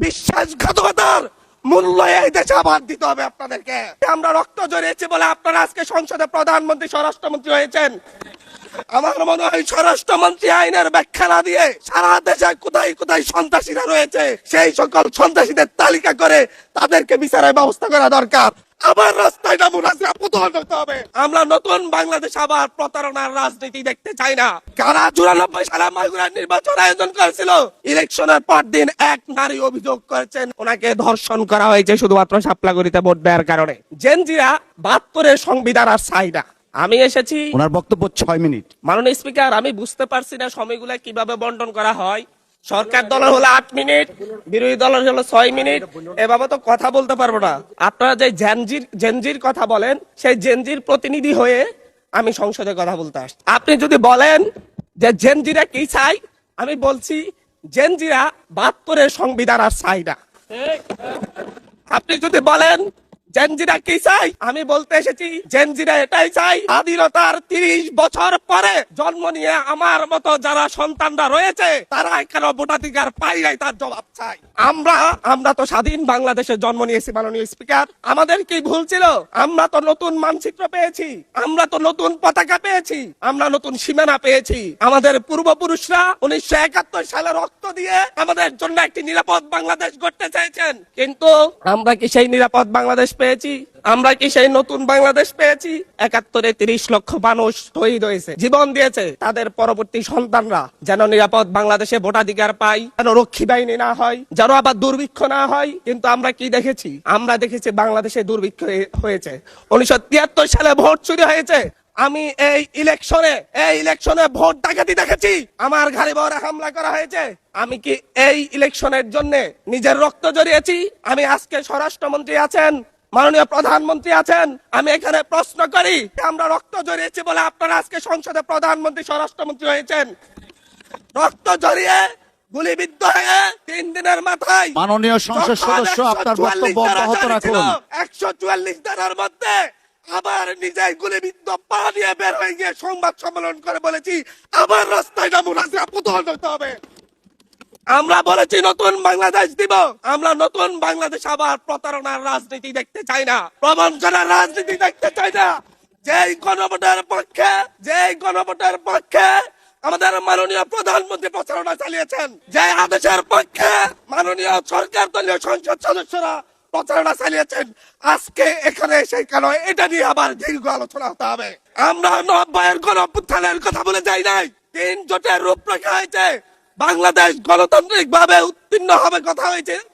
বিশ্বাসঘাতকতার মূল্য এই দেশে আবার দিতে হবে আপনাদেরকে। আমরা রক্ত জড়িয়েছি বলে আপনারা আজকে সংসদে প্রধানমন্ত্রী স্বরাষ্ট্রমন্ত্রী হয়েছেন। আমার মনে হয় স্বরাষ্ট্রমন্ত্রী আইনের ব্যাখ্যা না দিয়ে সারা দেশে কোথায় কোথায় সন্ত্রাসীরা রয়েছে সেই সকল সন্ত্রাসীদের তালিকা করে তাদেরকে বিচারের ব্যবস্থা করা দরকার। আবার রাস্তায় নামুন, হাসিনা পতন হতে হবে। আমরা নতুন বাংলাদেশ আবার প্রতারণার রাজনীতি দেখতে চাই না। কারা 94 সালে মাগুরার নির্বাচন আয়োজন করেছিল, ইলেকশনের পর দিন এক নারী অভিযোগ করেছেন ওনাকে ধর্ষণ করা হয়েছে শুধুমাত্র শাপলাগুড়িতে ভোট দেওয়ার কারণে। জেনজিরা 72-এর সংবিধান আর চাই না। আমি এসেছি, ওনার বক্তব্য 6 মিনিট। মাননীয় স্পিকার, আমি বুঝতে পারছি না সময়গুলা কিভাবে বন্টন করা হয়। সরকার দলের হলো 8 মিনিট, বিরোধী দলের হলো 6 মিনিট। এভাবে তো কথা বলতে পারবো না। আপনারা যে জেনজির কথা বলেন, সেই জেনজির প্রতিনিধি হয়ে আমি সংসদে কথা বলতে আসছি। আপনি যদি বলেন যে জেনজিরা কি চাই, আমি বলছি জেনজিরা 72-এর সংবিধান আর চাই না। আপনি যদি বলেন জেনজিরা কি চাই, আমি বলতে এসেছি জেনজিরা এটাই চাই, স্বাধীনতার 30 বছর পরে জন্ম নিয়ে আমার মতো যারা সন্তানরা রয়েছে তারা এখানে ভোটাধিকার পাই নাই, তার জবাব চাই। আমরা তো স্বাধীন বাংলাদেশে জন্ম নিয়েছি মাননীয় স্পিকার। আমাদের কি ভুল ছিল? আমরা তো নতুন মানচিত্র পেয়েছি, আমরা তো নতুন পতাকা পেয়েছি, আমরা নতুন সীমানা পেয়েছি। আমাদের পূর্বপুরুষরা 1971 সালে রক্ত দিয়ে আমাদের জন্য একটি নিরাপদ বাংলাদেশ গড়তে চাইছেন, কিন্তু আমরা কি সেই নিরাপদ বাংলাদেশ পেয়েছি? আমরা কি সেই নতুন বাংলাদেশ পেয়েছি? 71-এ 30 লক্ষ মানুষ শহীদ হয়েছে, জীবন দিয়েছে, তাদের পরবর্তী সন্তানরা যেন নিরাপদ বাংলাদেশে ভোটাধিকার পায়, যেন রক্ষী বাহিনী না হয়, যেন আবার দুর্ভিক্ষ না হয়। কিন্তু আমরা কি দেখেছি? আমরা দেখেছি বাংলাদেশে দুর্ভিক্ষ হয়েছে। 1973 সালে ভোট চুরি হয়েছে। আমি এই ইলেকশনে ভোট ডাকাতি দেখেছি, আমার ঘাড়ে বহরে হামলা করা হয়েছে। আমি কি এই ইলেকশনের জন্য নিজের রক্ত জড়িয়েছি? আমি আজকে স্বরাষ্ট্রমন্ত্রী আছেন, মাননীয় প্রধানমন্ত্রী আছেন, আমি এখানে প্রশ্ন করি, আমরা রক্ত জড়িয়েছি বলে আপনারা আজকে সংসদে প্রধানমন্ত্রী স্বরাষ্ট্রমন্ত্রী হয়েছেন। রক্ত জড়িয়ে গুলিবিদ্ধ হয়ে 3 দিনের মাথায় মাননীয় সংসদ সদস্য, আপনার বক্তব্য অব্যাহত রাখুন। 144 ধারার মধ্যে আবার নিজেই গুলিবিদ্ধ পা দিয়ে বের হয়ে গিয়ে সংবাদ সম্মেলন করে বলেছি আবার রাস্তায় নামুন, হাসিনা পতন হতে হবে। আমরা বলেছি নতুন বাংলাদেশ দিব। আমরা নতুন বাংলাদেশ আবার প্রতারণার রাজনীতি দেখতে চাই না, প্রবঞ্চনার রাজনীতি দেখতে চাই না। যেই গণভোটের পক্ষে আমাদের মাননীয় প্রধানমন্ত্রী প্রচারণা চালিয়েছেন, যে আদেশের পক্ষে মাননীয় সরকার দলীয় সংসদ সদস্যরা প্রচারণা চালিয়েছেন, আজকে এখানে সেই কেন এটা নিয়ে আবার দীর্ঘ আলোচনা হতে হবে। আমরা 90-এর গণঅভ্যুত্থানের কথা বলে যাই নাই। 3 জোটের রূপরেখা হয়েছে, বাংলাদেশ গণতান্ত্রিক ভাবে উত্তীর্ণ হবে কথা হয়েছে,